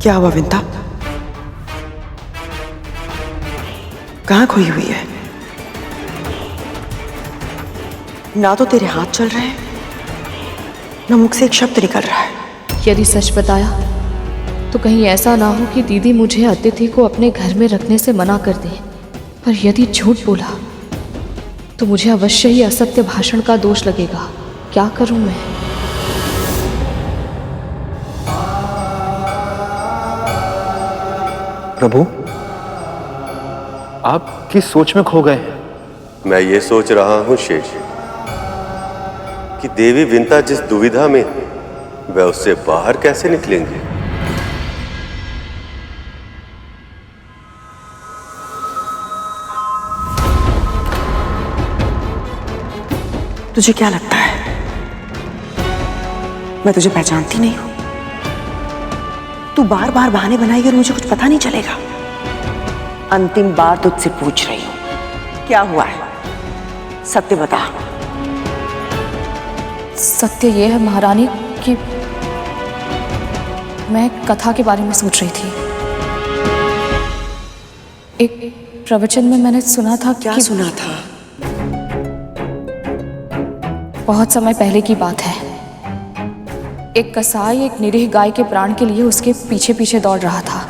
क्या हुआ विंता? कहाँ खोई हुई है? ना तो तेरे हाथ चल रहे हैं, ना मुख से एक शब्द निकल रहा है। यदि सच बताया तो कहीं ऐसा ना हो कि दीदी मुझे अतिथि को अपने घर में रखने से मना कर दे। पर यदि झूठ बोला तो मुझे अवश्य ही असत्य भाषण का दोष लगेगा। क्या करूं मैं? प्रभु, आप किस सोच में खो गए हैं? मैं ये सोच रहा हूं शेष कि देवी विंता जिस दुविधा में वह उससे बाहर कैसे निकलेंगे। तुझे क्या लगता है मैं तुझे पहचानती नहीं हूं? तू बार बार बहाने बनाएगी और मुझे कुछ पता नहीं चलेगा। अंतिम बार तुझसे पूछ रही हूं, क्या हुआ है? सत्य बता। सत्य ये है महारानी कि मैं कथा के बारे में सोच रही थी। एक प्रवचन में मैंने सुना था। क्या सुना था? बहुत समय पहले की बात है। एक कसाई एक निरीह गाय के प्राण के लिए उसके पीछे पीछे दौड़ रहा था।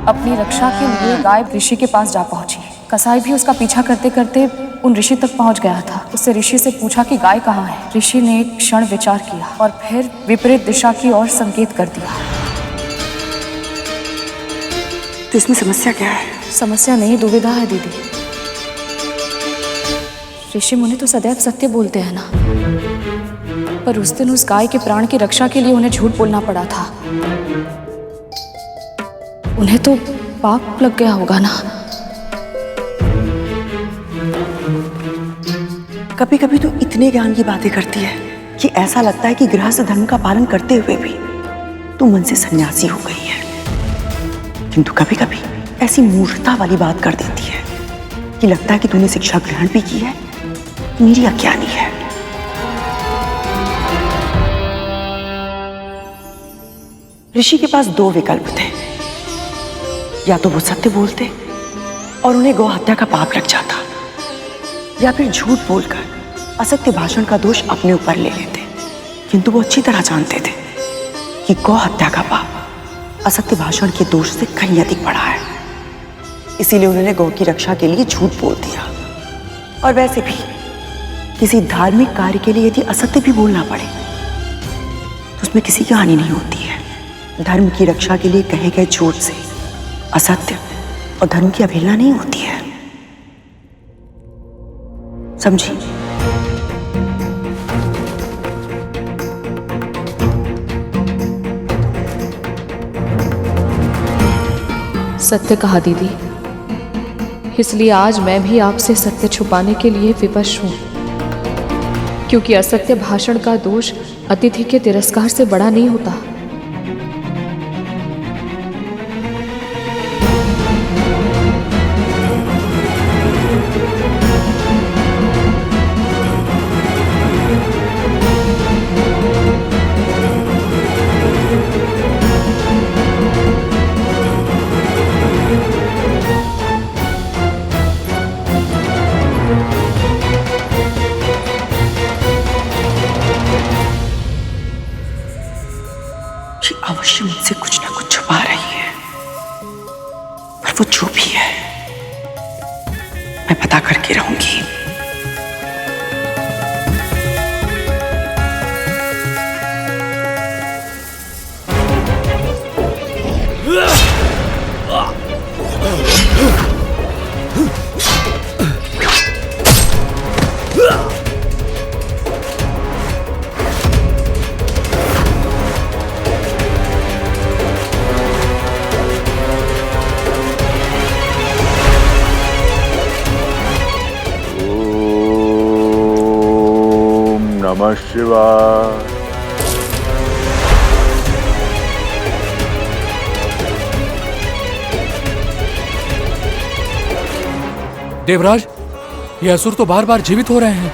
अपनी रक्षा के लिए गाय ऋषि के पास जा पहुंची। कसाई भी उसका पीछा करते करते उन ऋषि तक पहुंच गया था। उससे ऋषि से पूछा कि गाय कहाँ है। ऋषि ने एक क्षण विचार किया और फिर विपरीत दिशा की ओर संकेत कर दिया। तो इसमें समस्या क्या है? समस्या नहीं, दुविधा है दीदी। ऋषि मुनि तो सदैव सत्य बोलते हैं ना, पर उस दिन उस गाय के प्राण की रक्षा के लिए उन्हें झूठ बोलना पड़ा था। उन्हें तो पाप लग गया होगा ना। कभी कभी तो इतने ज्ञान की बातें करती है कि ऐसा लगता है कि गृहस्थ धर्म का पालन करते हुए भी तू मन से सन्यासी हो गई है। किंतु कभी कभी ऐसी मूर्खता वाली बात कर देती है कि लगता है कि तूने शिक्षा ग्रहण भी की है, मेरी अज्ञानी है। ऋषि के पास दो विकल्प थे, या तो वो सत्य बोलते और उन्हें गौ हत्या का पाप लग जाता, या फिर झूठ बोलकर असत्य भाषण का दोष अपने ऊपर ले लेते। किंतु वो अच्छी तरह जानते थे कि गौ हत्या का पाप असत्य भाषण के दोष से कहीं अधिक बड़ा है। इसीलिए उन्होंने गौ की रक्षा के लिए झूठ बोल दिया। और वैसे भी किसी धार्मिक कार्य के लिए यदि असत्य भी बोलना पड़े तो उसमें किसी की हानि नहीं होती है। धर्म की रक्षा के लिए कहे गए झूठ से असत्य और धर्म की अवहेलना नहीं होती है। समझी? सत्य कहा दीदी। इसलिए आज मैं भी आपसे सत्य छुपाने के लिए विवश हूं, क्योंकि असत्य भाषण का दोष अतिथि के तिरस्कार से बड़ा नहीं होता। अवश्य मुझसे कुछ ना कुछ छुपा रही है, पर वो जो भी है मैं पता करके रहूंगी। नमः शिवाय। देवराज, ये असुर तो बार बार जीवित हो रहे हैं।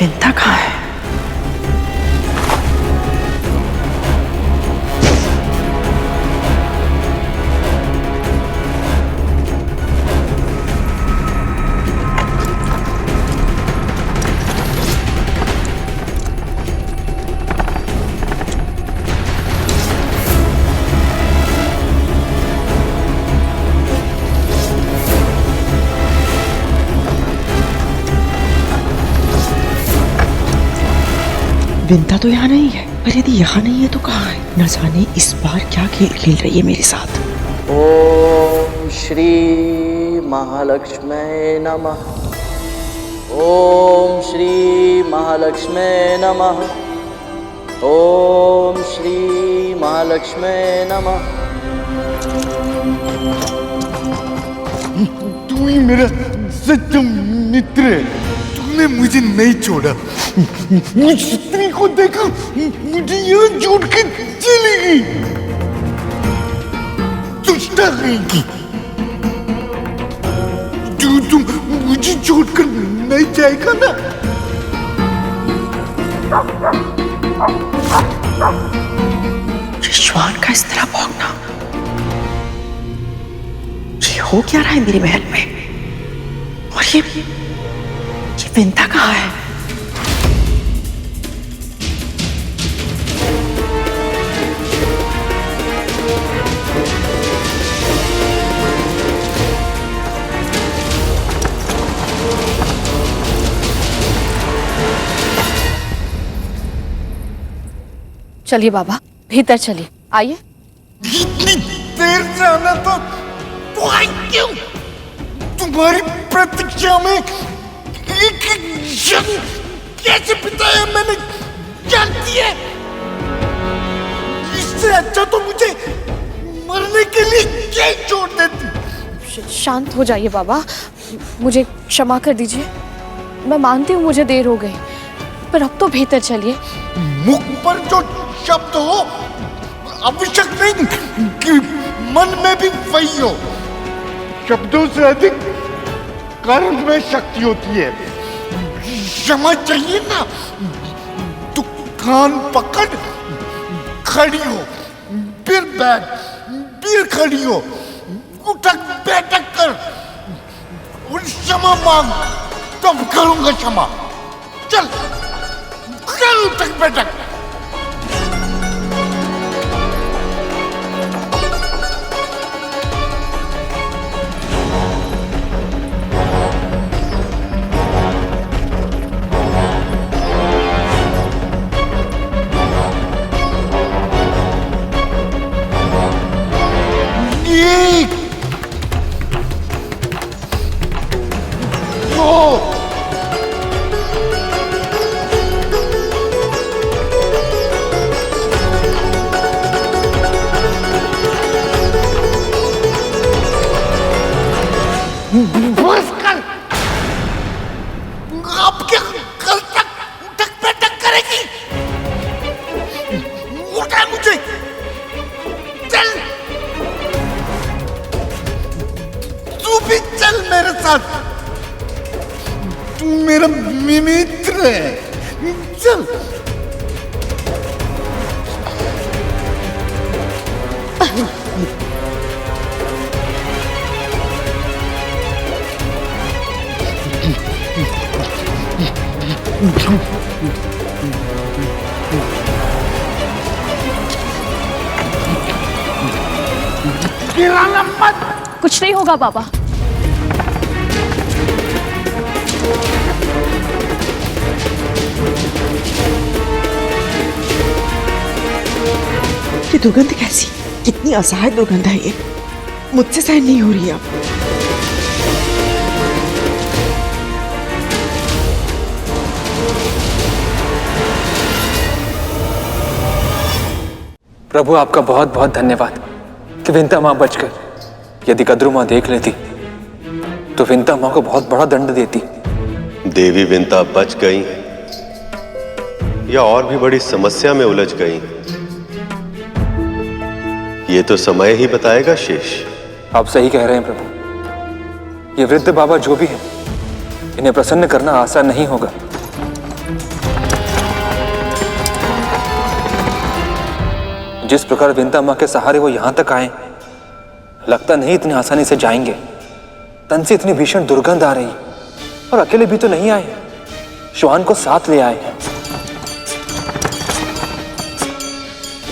विंता कहाँ है? विंता तो यहाँ नहीं है, पर यदि यहाँ नहीं है तो कहाँ है? न जाने इस बार क्या खेल खेल रही है मेरे साथ। ओम श्री महालक्ष्मी नमः। ओम श्री महालक्ष्मी नमः। ओम श्री महालक्ष्मी नमः। तू ही मेरा सच्चा मित्र है, तूने मुझे नहीं छोड़ा। उस स्त्री को देखा, मुझे यहाँ छोड़ के चली गई। दुष्टा रहेगी, तुम मुझे छोड़कर नहीं जाएगा ना? रिश्वान का इस तरह भौंकना, ये हो क्या रहा है मेरे महल में? और ये विंता कहाँ है? चलिए बाबा, भीतर चलिए, आइए। इतनी देर से आना तो आई क्यों? तुम्हारी प्रतीक्षा में एक क्षण कैसे बिताया मैंने जानती है? इससे अच्छा तो मुझे मरने के लिए जेल छोड़ देती। शांत हो जाइए बाबा, मुझे क्षमा कर दीजिए। मैं मानती हूँ मुझे देर हो गई, पर अब तो भीतर चलिए। मुख पर जो शब्द हो, आवश्यक नहीं कि मन में भी वही हो। शब्दों से अधिक कर्म में शक्ति होती है। क्षमा चाहिए ना तो कान पकड़ खड़ी हो, फिर बैठ, फिर खड़ी हो, उठक बैठक कर और क्षमा मांग, तब करूंगा क्षमा। चल कर उठक बैठक। बस कर, अब क्या कल तक उठक बैठक करेगी? उठा मुझे, चल तू भी चल मेरे साथ, तू मेरा मित्र है, चल। गिराना मत। कुछ नहीं होगा बाबा। ये दुर्गंध कैसी, कितनी असहाय दुर्गंध है ये, मुझसे सहन नहीं हो रही अब। प्रभु आपका बहुत बहुत धन्यवाद कि विंता माँ बच गई। यदि कद्रू माँ देख लेती तो विंता माँ को बहुत बड़ा दंड देती। देवी विंता बच गई या और भी बड़ी समस्या में उलझ गई, ये तो समय ही बताएगा शेष। आप सही कह रहे हैं प्रभु। ये वृद्ध बाबा जो भी हैं, इन्हें प्रसन्न करना आसान नहीं होगा। जिस प्रकार विंता माँ के सहारे वो यहां तक आए, लगता नहीं इतनी आसानी से जाएंगे। तन से इतनी भीषण दुर्गंध आ रही, और अकेले भी तो नहीं आए, श्वान को साथ ले आए हैं।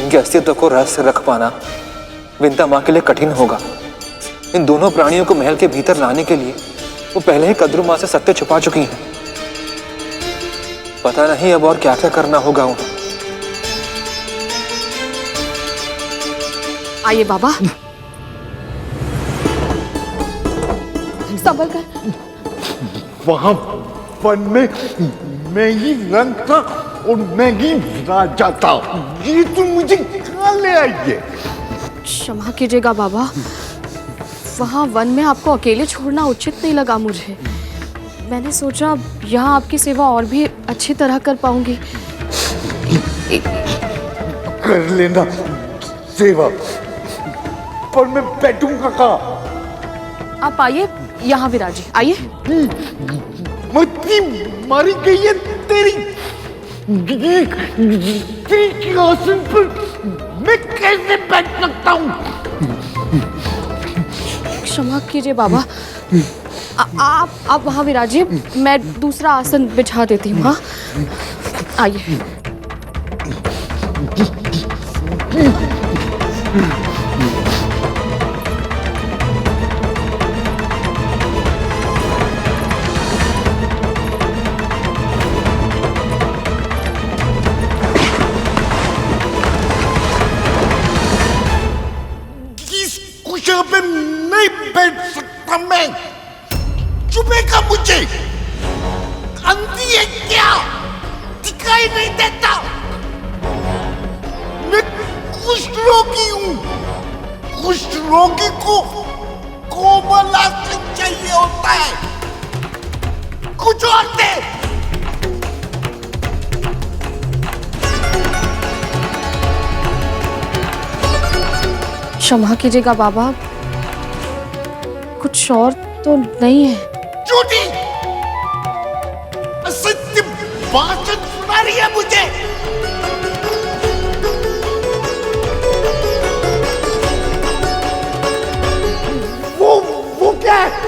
इनके अस्तित्व को रहस्य रख पाना विंता माँ के लिए कठिन होगा। इन दोनों प्राणियों को महल के भीतर लाने के लिए वो पहले ही कद्रू माँ से सत्य छुपा चुकी हैं। पता नहीं अब और क्या क्या करना होगा उन्हें। आइए बाबा, संभल कर। वहां वन में मैं ही रंग था और मैं ही राजा था। ये तो मुझे कहाँ ले आई है? क्षमा कीजिएगा बाबा, वहाँ वन में आपको अकेले छोड़ना उचित नहीं लगा मुझे। मैंने सोचा यहाँ आपकी सेवा और भी अच्छी तरह कर पाऊंगी। कर लेना सेवा, पर मैं बैठूंगा कहाँ? आप आइए यहाँ विराजिए, आइए। मत्ती मारी गई है तेरी के आसन पर मैं कैसे बैठ सकता हूँ? क्षमा कीजिए बाबा, आप वहाँ विराजिए, मैं दूसरा आसन बिछा देती हूँ। हाँ, आइए। कुशल पे नहीं बैठ सकता मैं। चुपेगा मुझे? अंधी है क्या? दिखाई नहीं देता? मैं कुष्ठ रोगी हूँ। कुष्ठ रोगी को कोमल आसन चाहिए होता है। कुछ और दे। क्षमा कीजिएगा बाबा, कुछ और तो नहीं है। झूठी असत्य भाषण सुना रही है मुझे। वो क्या है?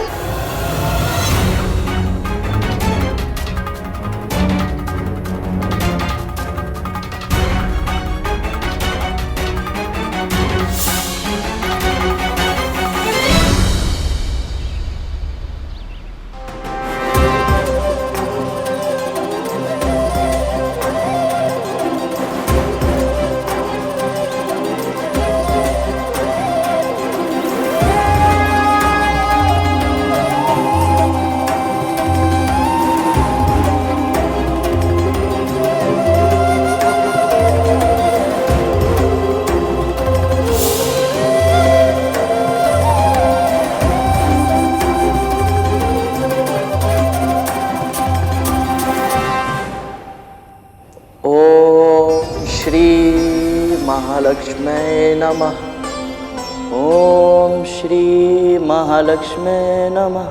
महालक्ष्मी नमः। ओम श्री महालक्ष्मी नमः।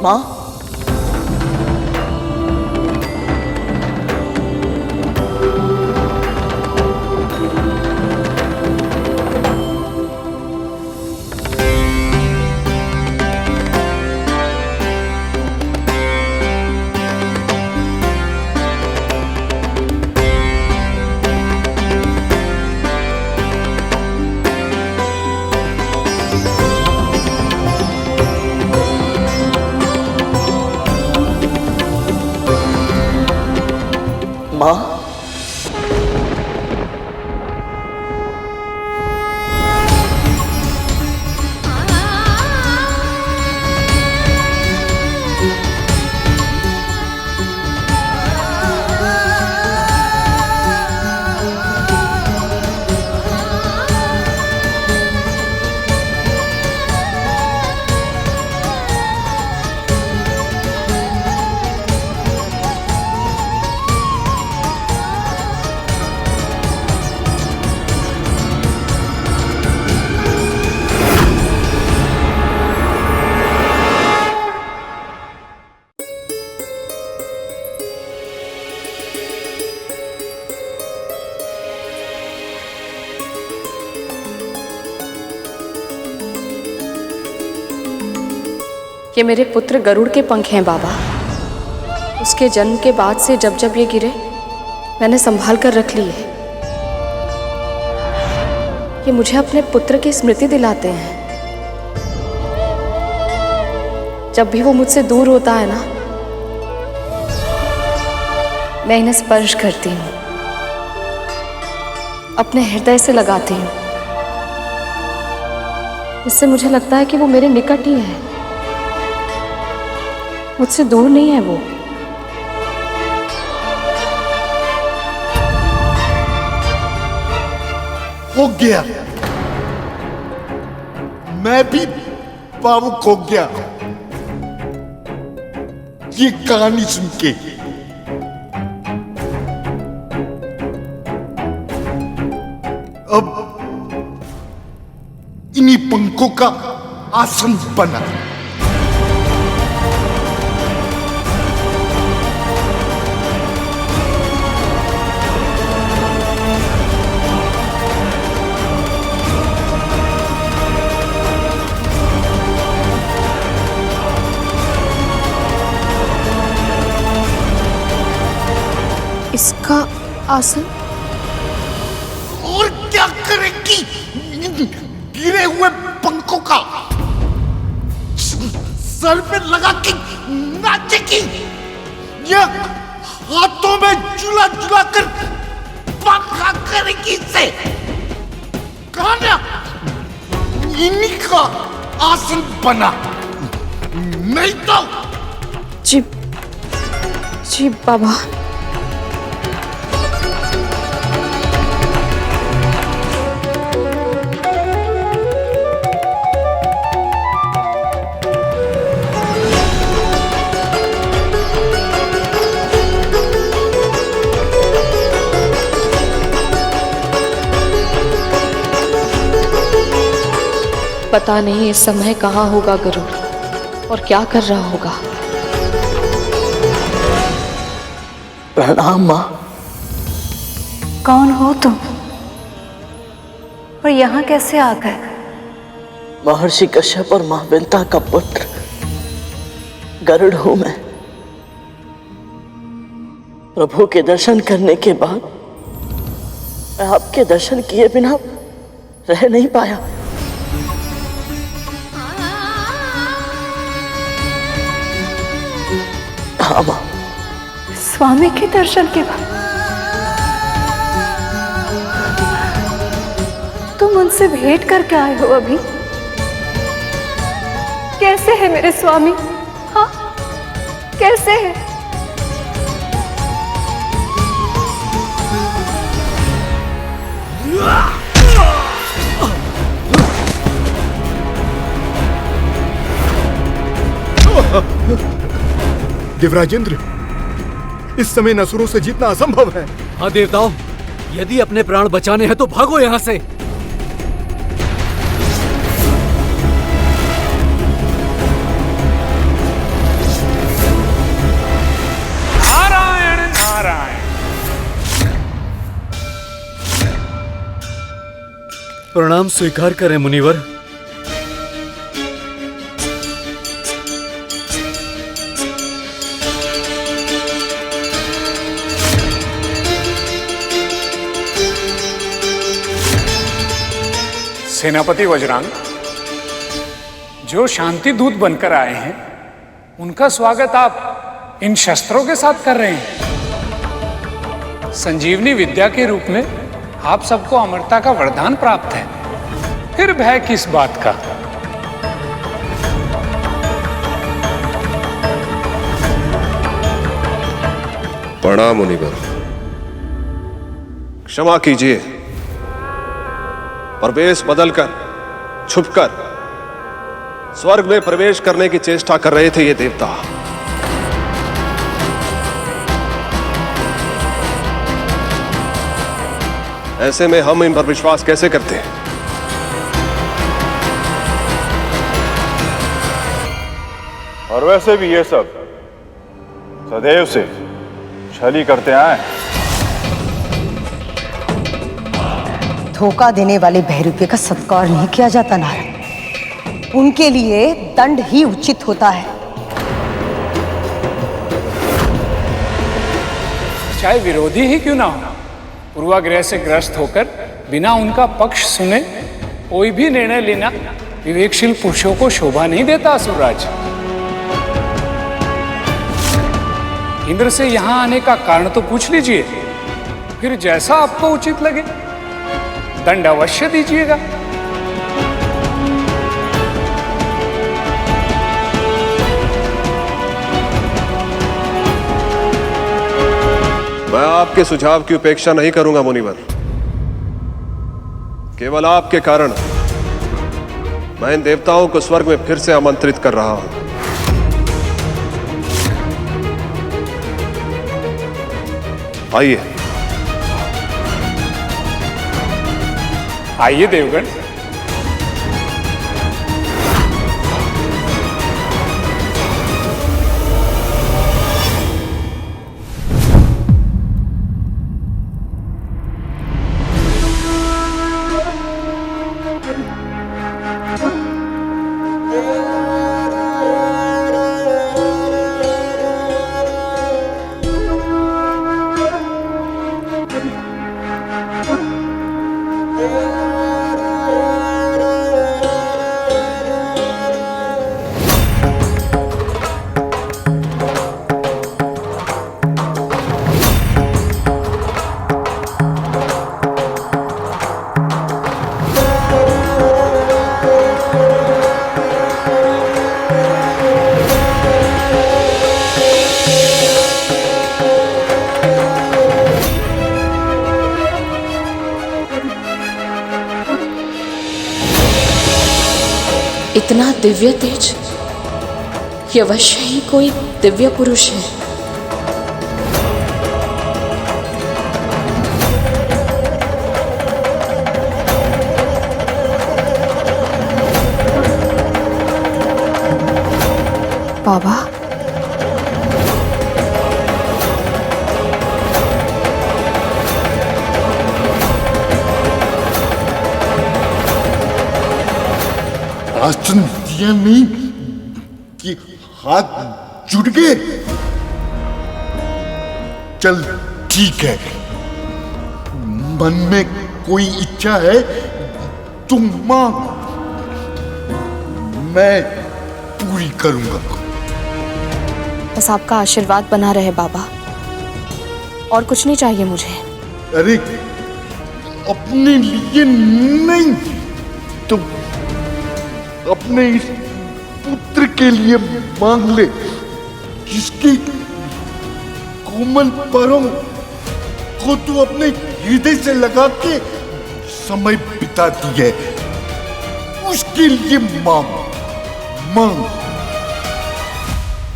माँ, माँ, ये मेरे पुत्र गरुड़ के पंख हैं बाबा। उसके जन्म के बाद से जब जब ये गिरे मैंने संभाल कर रख लिए। ये मुझे अपने पुत्र की स्मृति दिलाते हैं। जब भी वो मुझसे दूर होता है ना, मैं इन्हें स्पर्श करती हूँ, अपने हृदय से लगाती हूँ। इससे मुझे लगता है कि वो मेरे निकट ही है, मुझसे दूर नहीं है वो। हो गया, मैं भी भावुक हो गया ये कहानी सुन के। अब इन्हीं पंखों का आसन बना। इसका आसन? और क्या करेगी गिरे हुए पंखों का? सर पे लगा के नाचेगी या हाथों में झूला झूला कर पंखा करेगी इससे? कहा ना, इन्हीं का आसन बना, नहीं तो। जी जी बाबा। पता नहीं इस समय कहाँ होगा गरुड़ और क्या कर रहा होगा। प्रणाम माँ। कौन हो तुम और यहाँ कैसे आ गए? महर्षि कश्यप और माँ विंता का पुत्र गरुड़ हूं मैं। प्रभु के दर्शन करने के बाद मैं आपके दर्शन किए बिना रह नहीं पाया। हाँ माँ। स्वामी के दर्शन के बाद तुम उनसे भेंट करके आए हो अभी? कैसे है मेरे स्वामी? हाँ, कैसे है? देवराजेंद्र, इस समय नसुरों से जीतना असंभव है। हाँ देवताओं, यदि अपने प्राण बचाने हैं तो भागो यहाँ से। नारायण नारायण। प्रणाम स्वीकार करें मुनिवर। सेनापति वज्रांग, जो शांति दूत बनकर आए हैं उनका स्वागत आप इन शस्त्रों के साथ कर रहे हैं। संजीवनी विद्या के रूप में आप सबको अमरता का वरदान प्राप्त है, फिर भय किस बात का? प्रणाम मुनिवर, क्षमा कीजिए। प्रवेश बदलकर, छुपकर स्वर्ग में प्रवेश करने की चेष्टा कर रहे थे ये देवता। ऐसे में हम इन पर विश्वास कैसे करते हैं? और वैसे भी ये सब सदैव से छली करते आए। धोखा देने वाले भैरूपे का सत्कार नहीं किया जाता नारद। उनके लिए दंड ही उचित होता है। चाहे विरोधी ही क्यों ना हो, पूर्वाग्रह से ग्रस्त होकर बिना उनका पक्ष सुने कोई भी निर्णय लेना विवेकशील पुरुषों को शोभा नहीं देता। असुरराज, इंद्र से यहां आने का कारण तो पूछ लीजिए, फिर जैसा आपको उचित लगे दंड अवश्य दीजिएगा। मैं आपके सुझाव की उपेक्षा नहीं करूंगा मुनिवर। केवल आपके कारण मैं इन देवताओं को स्वर्ग में फिर से आमंत्रित कर रहा हूं। आइए आइए देवगण। इतना दिव्य तेज, ये अवश्य ही कोई दिव्य पुरुष है। बाबा, राशन दिया नहीं कि हाथ जुड़ गए। चल ठीक है, मन में कोई इच्छा है तो मांग, मैं पूरी करूंगा। बस आपका आशीर्वाद बना रहे बाबा, और कुछ नहीं चाहिए मुझे। अरे अपने लिए नहीं तो अपने इस पुत्र के लिए मांग ले, जिसकी कोमल परों को तू अपने हृदय से लगा के समय बिताती है, उसके लिए मांग मांग।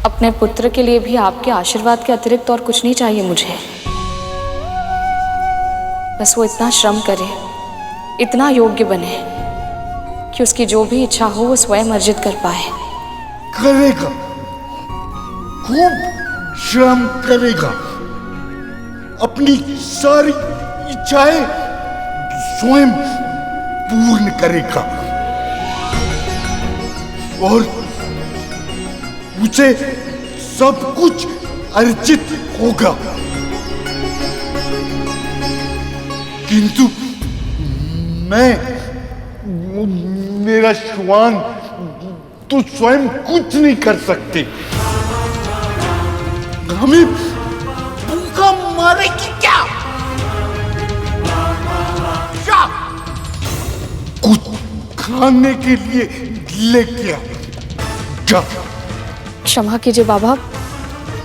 अपने पुत्र के लिए भी आपके आशीर्वाद के अतिरिक्त और कुछ नहीं चाहिए मुझे। बस वो इतना श्रम करे, इतना योग्य बने कि उसकी जो भी इच्छा हो वो स्वयं अर्जित कर पाए। करेगा, खूब श्रम करेगा, अपनी सारी इच्छाएं स्वयं पूर्ण करेगा और उसे सब कुछ अर्जित होगा। किंतु मेरा श्वान तो स्वयं कुछ नहीं कर सकते। हमें भूखा मारेगी क्या? कुछ खाने के लिए लेके आ जा। क्षमा कीजिए बाबा,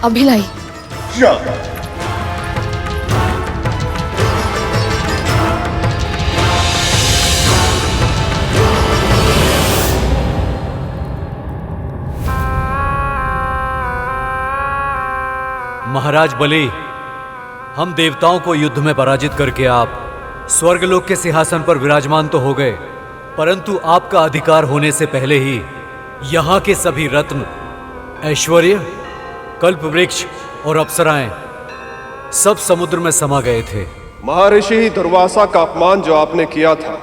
अभी लाई। जा। महाराज बलि, हम देवताओं को युद्ध में पराजित करके आप स्वर्गलोक के सिंहासन पर विराजमान तो हो गए, परंतु आपका अधिकार होने से पहले ही यहाँ के सभी रत्न, ऐश्वर्य, कल्प वृक्ष और अप्सराएं सब समुद्र में समा गए थे। महर्षि दुर्वासा का अपमान जो आपने किया था,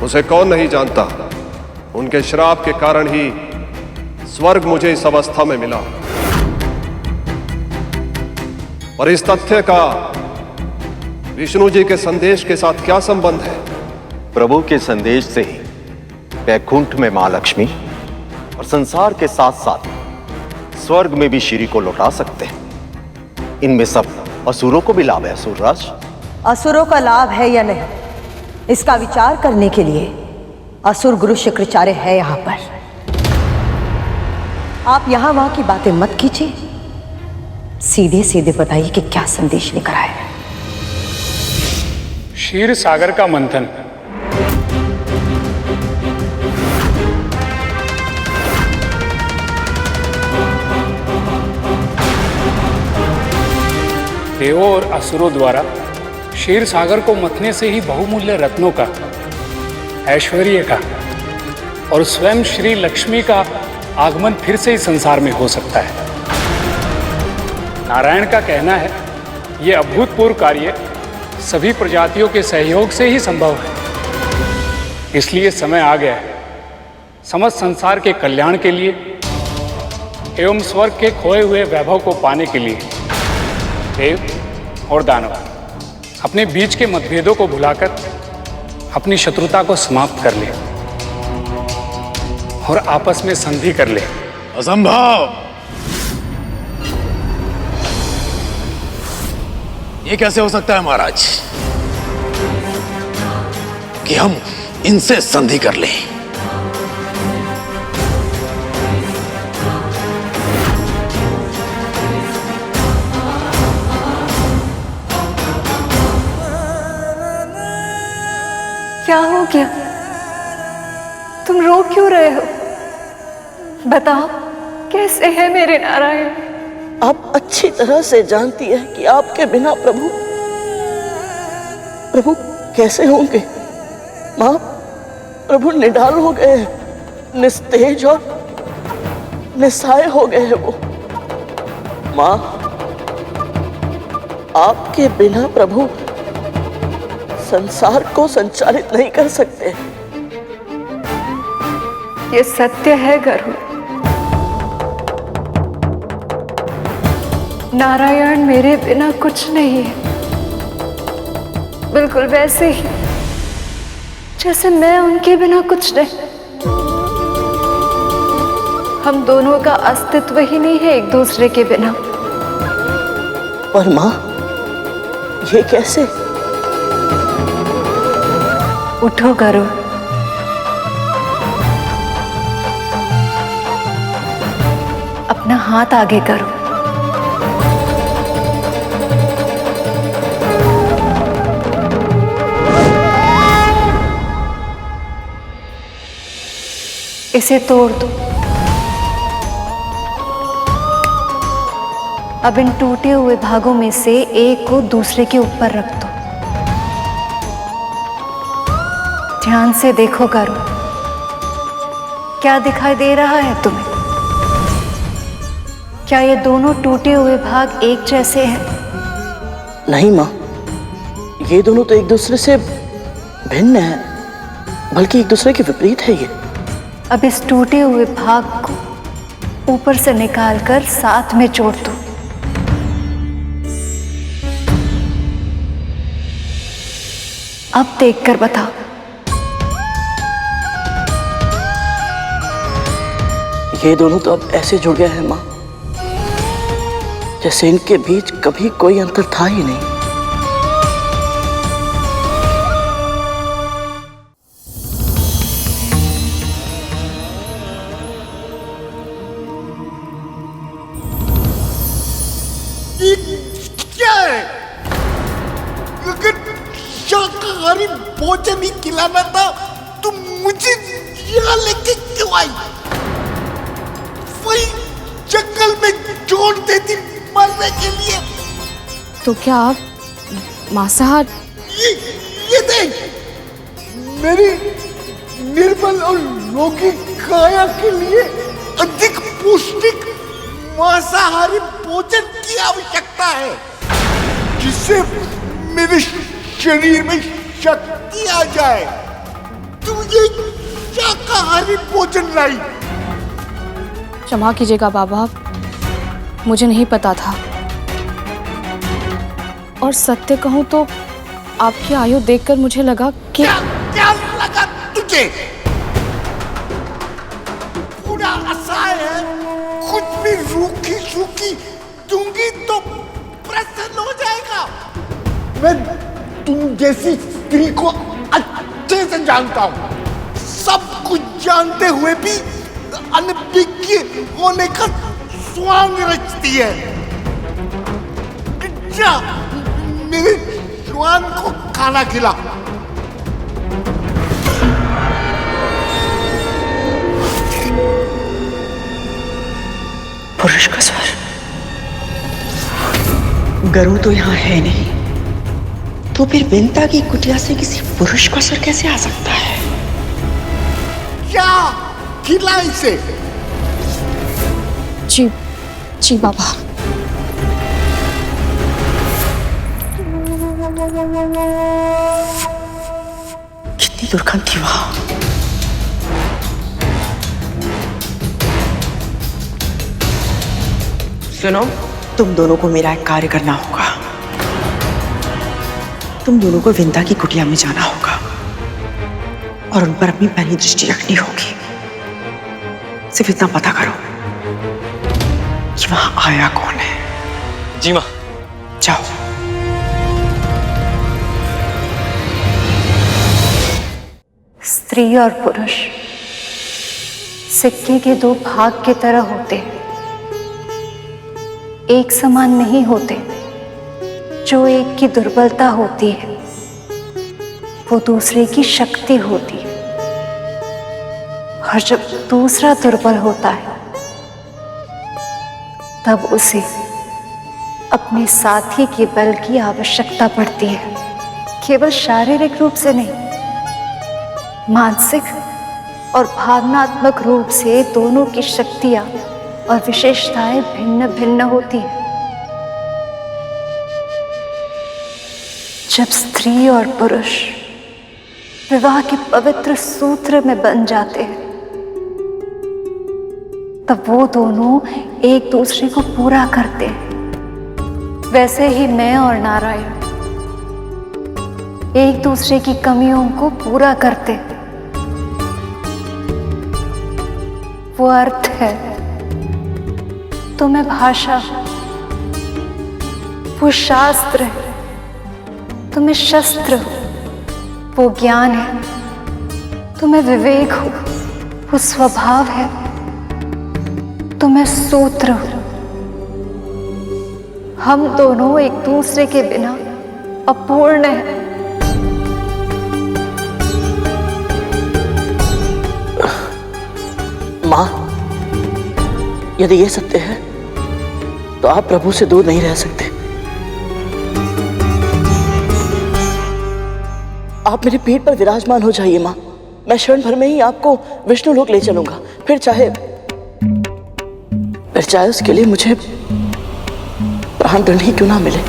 उसे कौन नहीं जानता। उनके श्राप के कारण ही स्वर्ग मुझे इस अवस्था में मिला। और इस तथ्य का विष्णु जी के संदेश के साथ क्या संबंध है? प्रभु के संदेश से ही वैकुंठ में मां लक्ष्मी और संसार के साथ साथ स्वर्ग में भी श्री को लौटा सकते हैं। इनमें सब असुरों को भी लाभ है असुरराज। असुरों का लाभ है या नहीं, इसका विचार करने के लिए असुर गुरु शुक्राचार्य है यहाँ पर। आप यहाँ वहां की बातें मत कीजिए, सीधे सीधे बताइए कि क्या संदेश लेकर आए हैं। क्षीर सागर का मंथन। देवों और असुरों द्वारा क्षीर सागर को मथने से ही बहुमूल्य रत्नों का, ऐश्वर्य का और स्वयं श्री लक्ष्मी का आगमन फिर से इस संसार में हो सकता है। नारायण का कहना है यह अभूतपूर्व कार्य सभी प्रजातियों के सहयोग से ही संभव है। इसलिए समय आ गया है समस्त संसार के कल्याण के लिए एवं स्वर्ग के खोए हुए वैभव को पाने के लिए देव और दानव अपने बीच के मतभेदों को भुलाकर अपनी शत्रुता को समाप्त कर ले और आपस में संधि कर ले। असंभव! ये कैसे हो सकता है महाराज कि हम इनसे संधि कर लें? क्या हो गया? तुम रो क्यों रहे हो? बताओ, कैसे है मेरे नारायण? आप अच्छी तरह से जानती है कि आपके बिना प्रभु कैसे होंगे। माँ, प्रभु निढाल हो गए हैं, निस्तेज और निस्सहाय हो गए हैं वो। माँ, आपके बिना प्रभु संसार को संचालित नहीं कर सकते। ये सत्य है गरुड़। नारायण मेरे बिना कुछ नहीं है, बिल्कुल वैसे ही जैसे मैं उनके बिना कुछ नहीं। हम दोनों का अस्तित्व ही नहीं है एक दूसरे के बिना। पर माँ, ये कैसे? उठो गरुड़, अपना हाथ आगे करो। इसे तोड़ दो। अब इन टूटे हुए भागों में से एक को दूसरे के ऊपर रख दो। ध्यान से देखो गरुड़, क्या दिखाई दे रहा है तुम्हें? क्या ये दोनों टूटे हुए भाग एक जैसे हैं? नहीं माँ, ये दोनों तो एक दूसरे से भिन्न हैं, बल्कि एक दूसरे के विपरीत है ये। अब इस टूटे हुए भाग को ऊपर से निकालकर साथ में जोड़ दो। अब देखकर बताओ। ये दोनों तो अब ऐसे जुड़ गए हैं माँ, जैसे इनके बीच कभी कोई अंतर था ही नहीं। क्या है? अगर शाकाहारी भोजन ही खिलाना था तो मुझे यहाँ लेके क्यों आई? वही जंगल में छोड़ देती मरने के लिए। तो क्या आप मांसाहार? ये देख, मेरी निर्बल और रोगी काया के लिए अधिक पौष्टिक मांसाहारी भोजन की आवश्यकता है, जिससे मेरे शरीर में शक्ति आ जाए। तू ये शाकाहारी भी भोजन लाई। क्षमा कीजिएगा बाबा, मुझे नहीं पता था। और सत्य कहूं तो आपकी आयु देखकर मुझे लगा कि क्या लगा तुझे? पूरा असहाय है, कुछ भी रूखी सूखी दूंगी तो प्रसन्न हो जाएगा। मैं तुम जैसी स्त्री को अच्छे से जानता हूं, सब कुछ जानते हुए भी अनभिज्ञ होने का स्वांग रचती है। जा, मेरे श्वान को खाना खिला। पुरुष का स्वर। गरुड़ तो यहाँ है नहीं, तो फिर विंता की कुटिया से किसी पुरुष का स्वर कैसे आ सकता है? क्या खिला इसे? जी जी बाबा। कितनी दुर्गंध थी वहां। सुनो, तुम दोनों को मेरा एक कार्य करना होगा। तुम दोनों को विंता की कुटिया में जाना होगा और उन पर अपनी पहली दृष्टि रखनी होगी। सिर्फ इतना पता करो कि वहां आया कौन है। जी मां। जाओ। स्त्री और पुरुष सिक्के के दो भाग की तरह होते हैं, एक समान नहीं होते। जो एक की दुर्बलता होती है वो दूसरे की शक्ति होती है, और जब दूसरा दुर्बल होता है तब उसे अपने साथी के बल की आवश्यकता पड़ती है। केवल शारीरिक रूप से नहीं, मानसिक और भावनात्मक रूप से दोनों की शक्तियां और विशेषताएं भिन्न भिन्न होती हैं। जब स्त्री और पुरुष विवाह के पवित्र सूत्र में बंध जाते हैं तब वो दोनों एक दूसरे को पूरा करते हैं। वैसे ही मैं और नारायण एक दूसरे की कमियों को पूरा करते हैं। वो अर्थ है तो मैं भाषा, वो शास्त्र है तो मैं शस्त्र हूं, वो ज्ञान है तो मैं विवेक हूं, वो स्वभाव है तो मैं सूत्र हूं। हम दोनों एक दूसरे के बिना अपूर्ण हैं। मां, यदि ये सत्य है तो आप प्रभु से दूर नहीं रह सकते। आप मेरी पीठ पर विराजमान हो जाइए मां। मैं क्षण भर में ही आपको विष्णु लोक ले चलूंगा। फिर चाहे उसके लिए मुझे प्राण दंड ही क्यों ना मिले।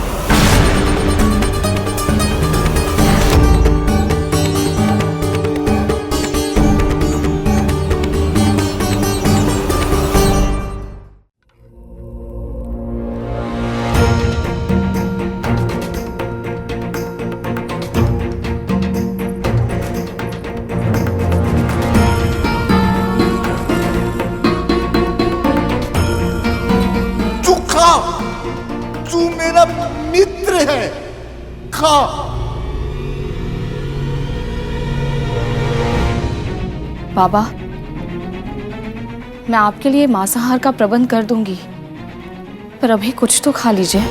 तू मेरा मित्र है, खा। बाबा, मैं आपके लिए मांसाहार का प्रबंध कर दूंगी, पर अभी कुछ तो खा लीजिए।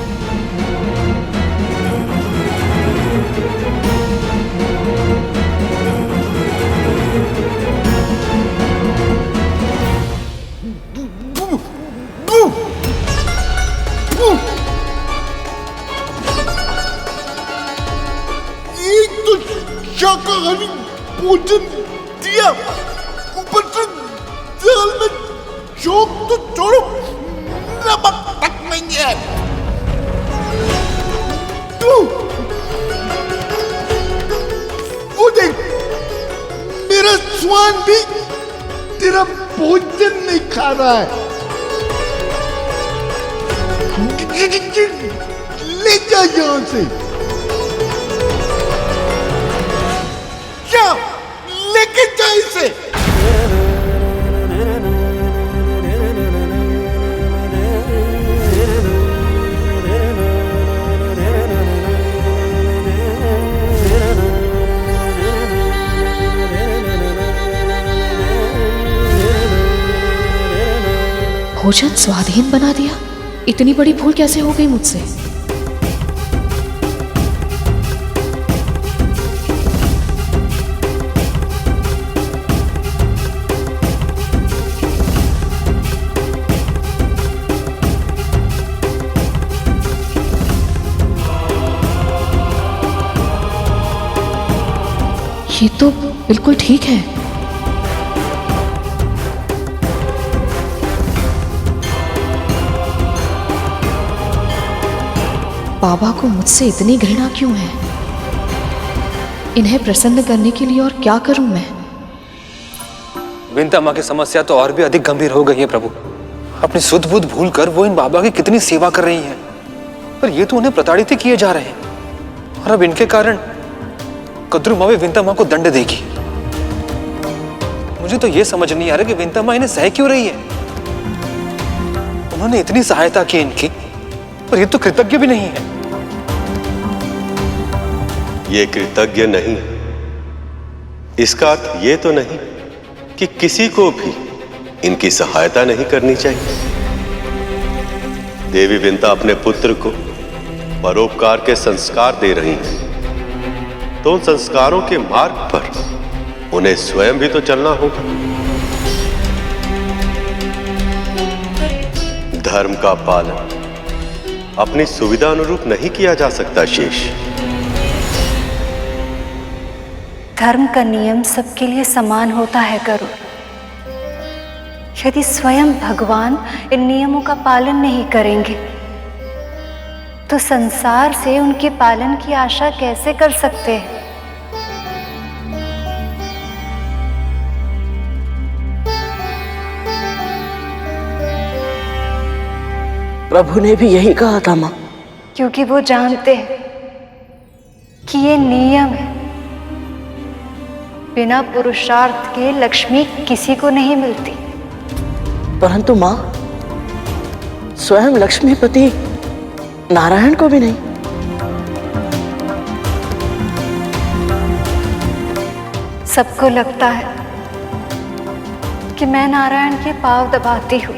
शाकाहारी भोजन दिया, ऊपर से दाल में शौक तो छोड़ो, नमक तक नहीं है। तू वो देख, मेरा स्वान भी तेरा भोजन नहीं खा रहा है। ले जा यहां से, जा लेके जा इसे। भोजन स्वाधीन बना दिया? इतनी बड़ी भूल कैसे हो गई मुझसे? ये तो बिल्कुल ठीक है। बाबा को मुझसे इतनी घृणा क्यों है? इन्हें प्रसन्न करने के लिए और क्या करूं मैं? विंता माँ की समस्या तो और भी अधिक गंभीर हो गई है प्रभु। अपनी सुध बुध भूल कर वो इन बाबा की कितनी सेवा कर रही हैं, पर ये तो उन्हें प्रताड़ित किए जा रहे हैं और अब इनके कारण कद्रू माँ भी विंता माँ को दंड देगी। मुझे तो ये समझ नहीं आ रहा कि विंता माँ इन्हें सह क्यों रही है। उन्होंने इतनी सहायता की इनकी, पर ये तो कृतज्ञ भी नहीं है। ये कृतज्ञ नहीं, इसका अर्थ ये तो नहीं कि किसी को भी इनकी सहायता नहीं करनी चाहिए। देवी विंता अपने पुत्र को परोपकार के संस्कार दे रही हैं, तो उन संस्कारों के मार्ग पर उन्हें स्वयं भी तो चलना होगा। धर्म का पालन अपनी सुविधा अनुरूप नहीं किया जा सकता शेष। धर्म का नियम सबके लिए समान होता है गरुड़। यदि स्वयं भगवान इन नियमों का पालन नहीं करेंगे तो संसार से उनके पालन की आशा कैसे कर सकते हैं? प्रभु ने भी यही कहा था मां। क्योंकि वो जानते हैं कि ये नियम है। बिना पुरुषार्थ के लक्ष्मी किसी को नहीं मिलती। परंतु मां, स्वयं लक्ष्मीपति नारायण को भी नहीं। सबको लगता है कि मैं नारायण के पांव दबाती हूँ,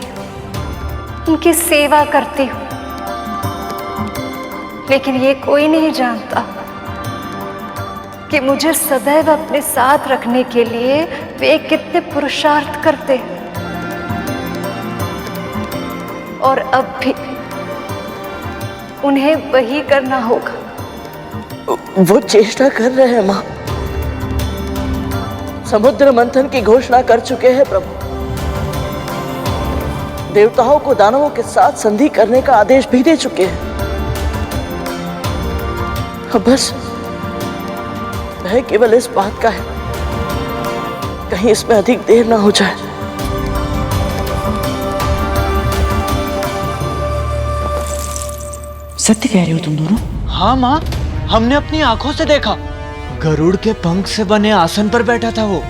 उनकी सेवा करती हूँ, लेकिन ये कोई नहीं जानता कि मुझे सदैव अपने साथ रखने के लिए वे कितने पुरुषार्थ करते हैं। और अब भी उन्हें वही करना होगा। वो चेष्टा कर रहे हैं मां। समुद्र मंथन की घोषणा कर चुके हैं प्रभु। देवताओं को दानवों के साथ संधि करने का आदेश भी दे चुके हैं। अब बस भय केवल इस बात का है, कहीं इसमें अधिक देर ना हो जाए। सत्य कह रहे हो तुम दोनों? हाँ माँ, हमने अपनी आंखों से देखा। गरुड़ के पंख से बने आसन पर बैठा था वो।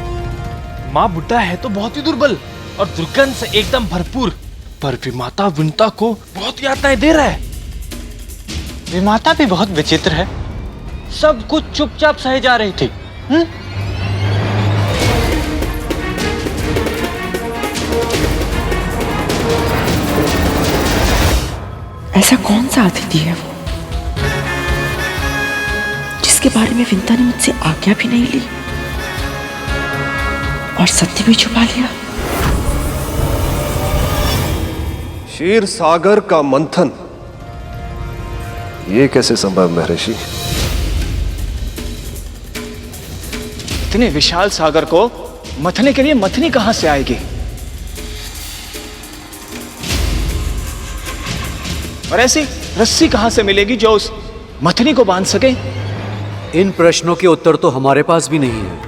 माँ, बुड्ढा है तो बहुत ही दुर्बल और दुर्गंध से एकदम भरपूर, पर विमाता विंता को बहुत यातनाएं दे रहा है। विमाता भी बहुत विचित्र है, सब कुछ चुपचाप सहे जा रही थी। ऐसा कौन सा अतिथि है वो जिसके बारे में विंता ने मुझसे आज्ञा भी नहीं ली और सत्य भी छुपा लिया? क्षीर सागर का मंथन, ये कैसे संभव महर्षि? इतने विशाल सागर को मथने के लिए मथनी कहां से आएगी? और ऐसी रस्सी कहां से मिलेगी जो उस मथनी को बांध सके? इन प्रश्नों के उत्तर तो हमारे पास भी नहीं है।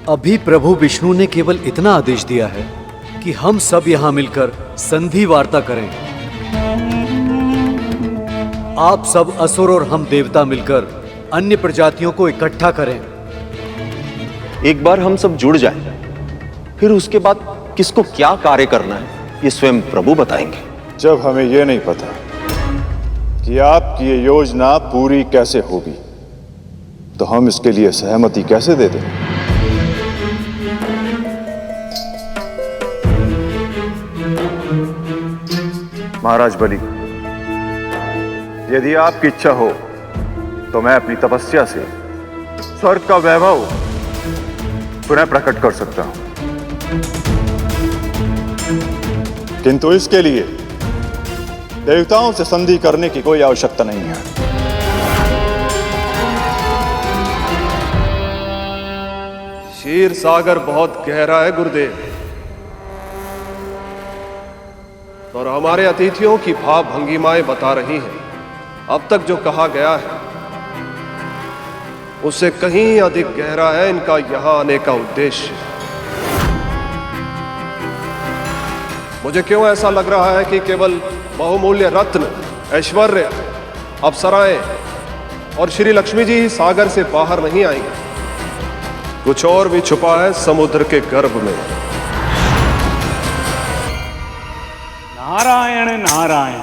अभी प्रभु विष्णु ने केवल इतना आदेश दिया है कि हम सब यहां मिलकर संधि वार्ता करें। आप सब असुर और हम देवता मिलकर अन्य प्रजातियों को इकट्ठा करें। एक बार हम सब जुड़ जाएं, फिर उसके बाद किसको क्या कार्य करना है ये स्वयं प्रभु बताएंगे। जब हमें यह नहीं पता कि आपकी ये योजना पूरी कैसे होगी, तो हम इसके लिए सहमति कैसे दे दें? महाराज बलि, यदि आपकी इच्छा हो तो मैं अपनी तपस्या से स्वर्ग का वैभव पुनः प्रकट कर सकता हूं, किंतु इसके लिए देवताओं से संधि करने की कोई आवश्यकता नहीं है। क्षीर सागर बहुत गहरा है गुरुदेव, और हमारे अतिथियों की भाव भंगिमाएं बता रही हैं अब तक जो कहा गया है उससे कहीं अधिक गहरा है इनका यहां आने का उद्देश्य। मुझे क्यों ऐसा लग रहा है कि केवल बहुमूल्य रत्न, ऐश्वर्य, अप्सराएं और श्री लक्ष्मी जी ही सागर से बाहर नहीं आएंगे, कुछ और भी छुपा है समुद्र के गर्भ में। नारायण नारायण,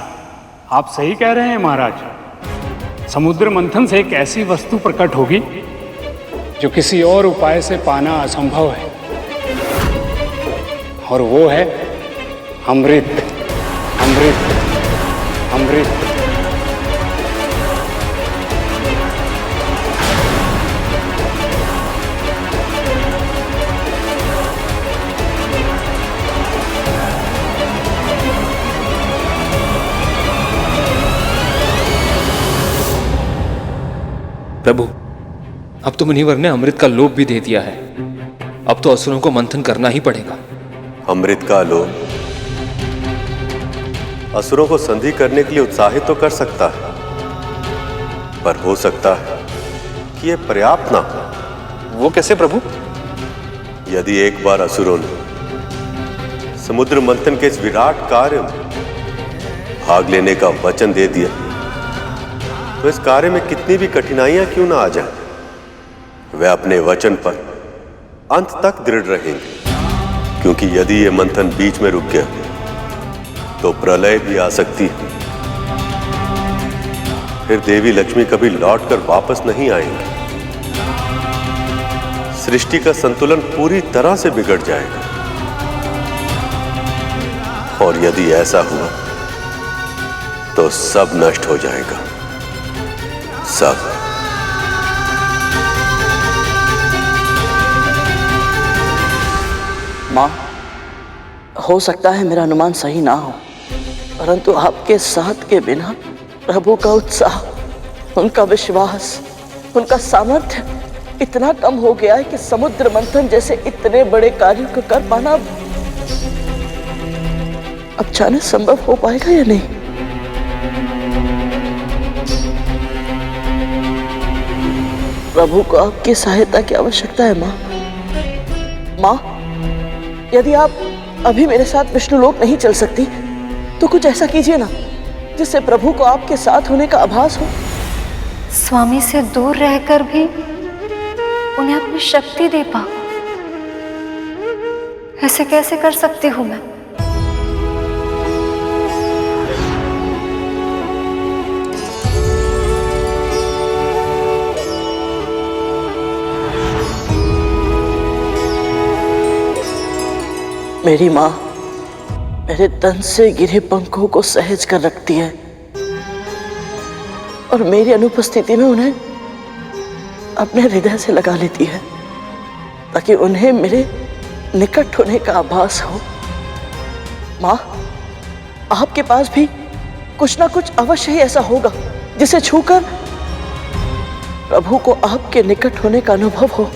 आप सही कह रहे हैं महाराज। समुद्र मंथन से एक ऐसी वस्तु प्रकट होगी जो किसी और उपाय से पाना असंभव है, और वो है अमृत। अमृत, अमृत। प्रभु, अब तो मुनिवर ने अमृत का लोभ भी दे दिया है। अब तो असुरों को मंथन करना ही पड़ेगा। अमृत का लोभ असुरों को संधि करने के लिए उत्साहित तो कर सकता है, पर हो सकता है कि यह पर्याप्त ना हो। वो कैसे प्रभु? यदि एक बार असुरों ने समुद्र मंथन के इस विराट कार्य में भाग लेने का वचन दे दिया, तो इस कार्य में कितनी भी कठिनाइयां क्यों ना आ जाए, वे अपने वचन पर अंत तक दृढ़ रहेंगे। क्योंकि यदि ये मंथन बीच में रुक गया तो प्रलय भी आ सकती है, फिर देवी लक्ष्मी कभी लौटकर वापस नहीं आएंगी, सृष्टि का संतुलन पूरी तरह से बिगड़ जाएगा। और यदि ऐसा हुआ तो सब नष्ट हो जाएगा, सब। माँ, हो सकता है मेरा अनुमान सही ना हो, परंतु आपके साथ के बिना प्रभु का उत्साह, उनका विश्वास, उनका सामर्थ्य इतना कम हो गया है कि समुद्र मंथन जैसे इतने बड़े कार्यों को कर पाना अब जाने संभव हो पाएगा या नहीं। प्रभु को आपकी सहायता की आवश्यकता है माँ। माँ, यदि आप अभी मेरे साथ विष्णुलोक नहीं चल सकती तो कुछ ऐसा कीजिए ना जिससे प्रभु को आपके साथ होने का आभास हो। स्वामी से दूर रहकर भी उन्हें अपनी शक्ति दे पाऊं, ऐसे कैसे कर सकती हूं मैं? मेरी माँ मेरे तन से गिरे पंखों को सहज कर रखती है और मेरी अनुपस्थिति में उन्हें अपने हृदय से लगा लेती है ताकि उन्हें मेरे निकट होने का आभास हो। माँ, आपके पास भी कुछ ना कुछ अवश्य ही ऐसा होगा जिसे छूकर प्रभु को आपके निकट होने का अनुभव हो।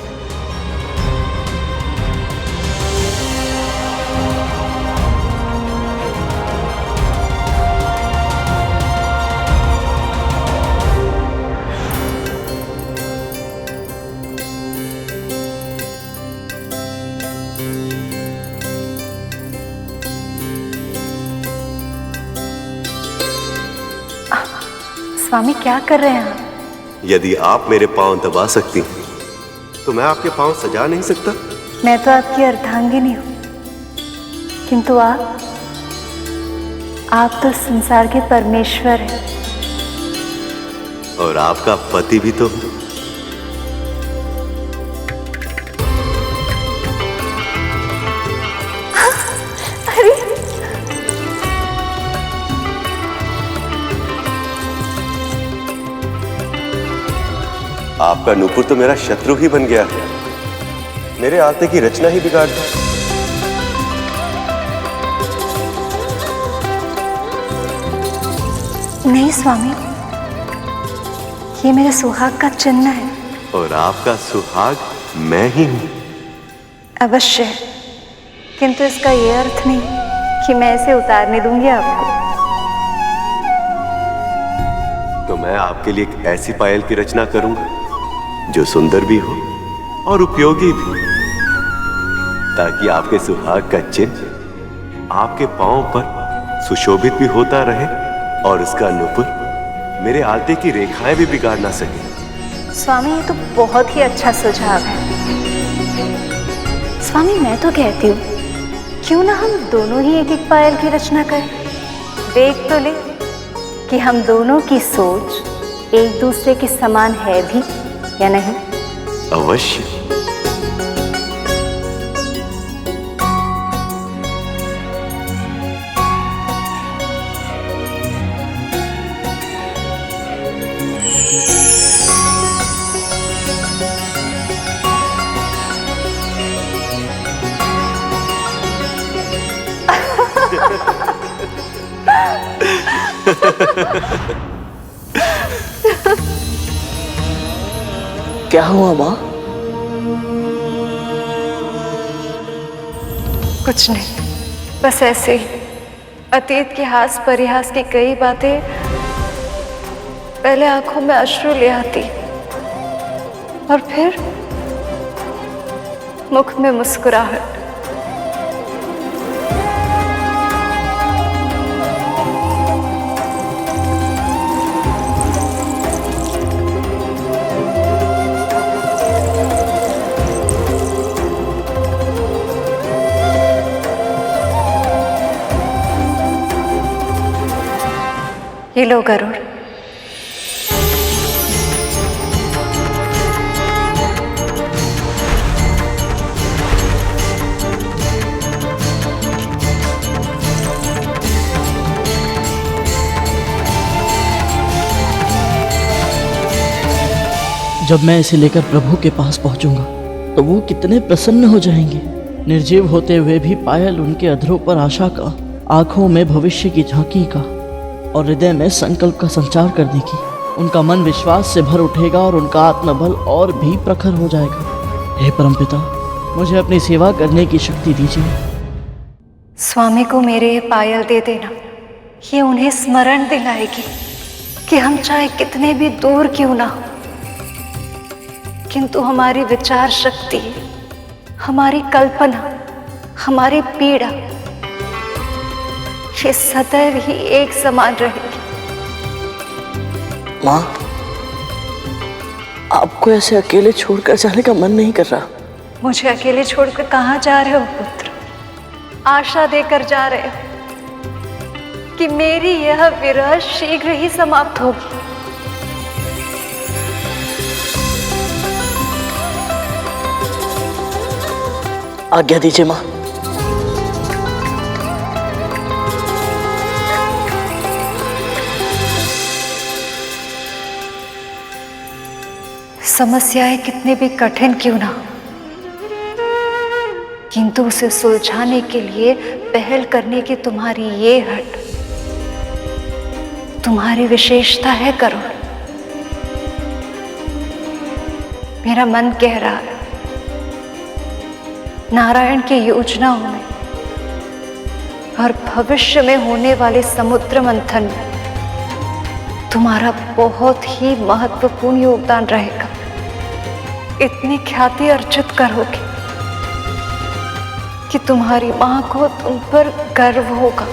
स्वामी क्या कर रहे हैं आप? यदि आप मेरे पांव दबा सकती हैं, तो मैं आपके पांव सजा नहीं सकता? मैं तो आपकी अर्धांगिनी हूँ, किंतु आप तो संसार के परमेश्वर हैं। और आपका पति भी तो। अरे आपका नूपुर तो मेरा शत्रु ही बन गया है, मेरे आते की रचना ही बिगाड़ दी। नहीं स्वामी, ये मेरे सुहाग का चिन्ह है। और आपका सुहाग मैं ही हूं। अवश्य, किंतु इसका ये अर्थ नहीं कि मैं इसे उतारने दूंगी आपको। तो मैं आपके लिए एक ऐसी पायल की रचना करूंगा जो सुंदर भी हो और उपयोगी भी, ताकि आपके सुहाग का चिन्ह आपके पांव पर सुशोभित भी होता रहे और उसका नूपुर मेरे आलते की रेखाएं भी बिगाड़ ना सके। स्वामी, ये तो बहुत ही अच्छा सुझाव है। स्वामी, मैं तो कहती हूँ क्यों ना हम दोनों ही एक एक पायल की रचना करें। देख तो ले कि हम दोनों की सोच एक दूसरे के समान है भी या नहीं। अवश्य। क्या हुआ माँ? कुछ नहीं, बस ऐसे ही अतीत के हास परिहास की कई बातें पहले आंखों में अश्रु ले आती और फिर मुख में मुस्कुराहट। ये लो गरुड़। जब मैं इसे लेकर प्रभु के पास पहुंचूंगा तो वो कितने प्रसन्न हो जाएंगे। निर्जीव होते हुए भी पायल उनके अधरों पर आशा का, आंखों में भविष्य की झांकी का और हृदय में संकल्प का संचार कर देगी। उनका मन विश्वास से भर उठेगा और उनका आत्मबल और भी प्रखर हो जाएगा। हे परमपिता, मुझे अपनी सेवा करने की शक्ति दीजिए। स्वामी को मेरे ये पायल दे देना, ये उन्हें स्मरण दिलाएगी कि हम चाहे कितने भी दूर क्यों ना हो, किंतु हमारी विचार शक्ति, हमारी कल्पना, हमारी पीड़ा ये सदैव ही एक समान रहेगी। माँ, आपको ऐसे अकेले छोड़कर जाने का मन नहीं कर रहा। मुझे अकेले छोड़कर कहाँ जा रहे हो पुत्र? आशा देकर जा रहे हो कि मेरी यह विरह शीघ्र ही समाप्त होगी। आज्ञा दीजिए माँ। समस्याएं कितने भी कठिन क्यों ना, किंतु उसे सुलझाने के लिए पहल करने की तुम्हारी ये हट, तुम्हारी विशेषता है गरुड़। मेरा मन कह रहा है, नारायण की योजनाओं में और भविष्य में होने वाले समुद्र मंथन में तुम्हारा बहुत ही महत्वपूर्ण योगदान रहेगा। इतनी ख्याति अर्जित करोगे कि तुम्हारी मां को तुम पर गर्व होगा।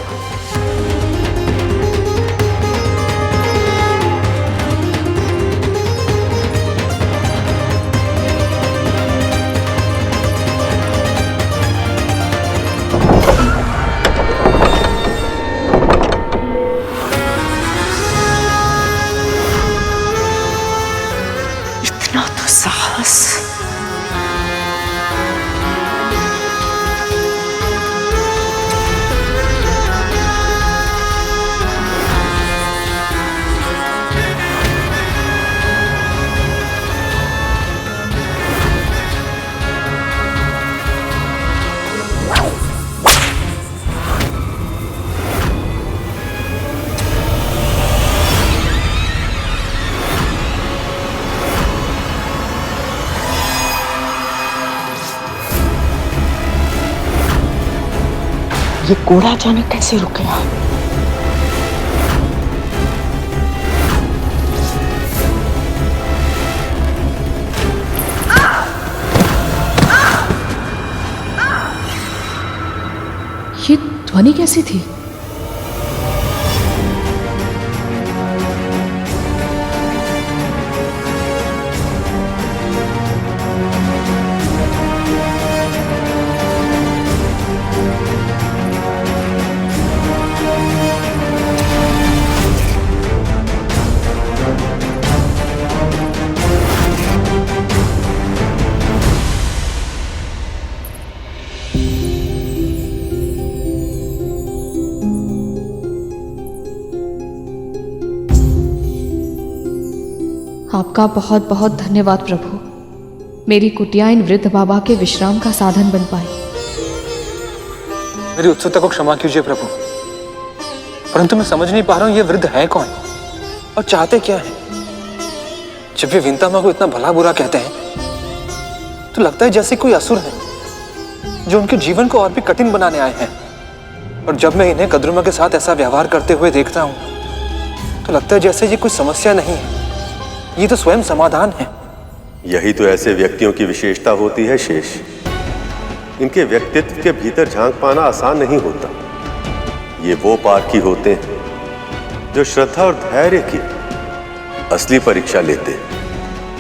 ये कोड़ा अचानक कैसे रुक गया? ये ध्वनि कैसी थी? आपका बहुत बहुत धन्यवाद प्रभु। मेरी कुटिया इन वृद्ध बाबा के विश्राम का साधन बन पाई। मेरी उत्सुकता को क्षमा कीजिए प्रभु, परंतु मैं समझ नहीं पा रहा हूं ये वृद्ध है कौन और चाहते क्या है। जब वे विंता मां को इतना भला बुरा कहते हैं तो लगता है जैसे कोई असुर है जो उनके जीवन को और भी कठिन बनाने आए हैं। और जब मैं इन्हें कद्रुमा के साथ ऐसा व्यवहार करते हुए देखता हूं तो लगता है जैसे ये कोई समस्या नहीं है, ये तो स्वयं समाधान है। यही तो ऐसे व्यक्तियों की विशेषता होती है शेष। इनके व्यक्तित्व के भीतर झांक पाना आसान नहीं होता। ये वो पारखी होते हैं जो श्रद्धा और धैर्य की असली परीक्षा लेते हैं।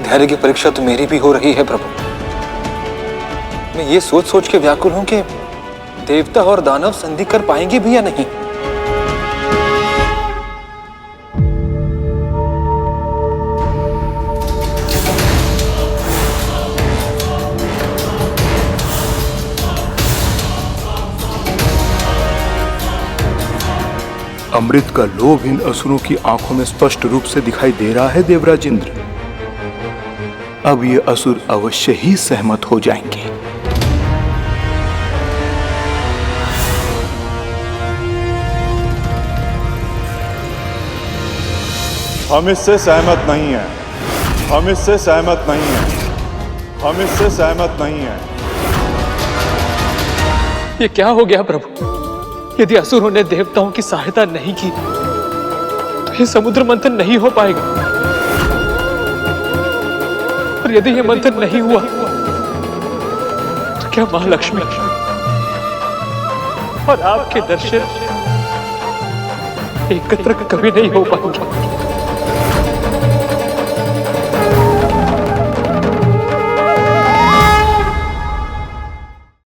धैर्य की परीक्षा तो मेरी भी हो रही है प्रभु। मैं ये सोच सोच के व्याकुल हूं कि देवता और दानव संधि कर पाएंगे भी या नहीं। अमृत का लोभ इन असुरों की आंखों में स्पष्ट रूप से दिखाई दे रहा है देवराज इंद्र। अब ये असुर अवश्य ही सहमत हो जाएंगे। हम इससे सहमत नहीं हैं। हम इससे सहमत नहीं हैं। हम इससे सहमत नहीं हैं। ये क्या हो गया प्रभु? यदि असुरों ने देवताओं की सहायता नहीं की तो ये समुद्र मंथन नहीं हो पाएगा। और यदि ये मंथन नहीं हुआ तो क्या महालक्ष्मी और आपके दर्शन एकत्र कभी नहीं हो पाएंगे।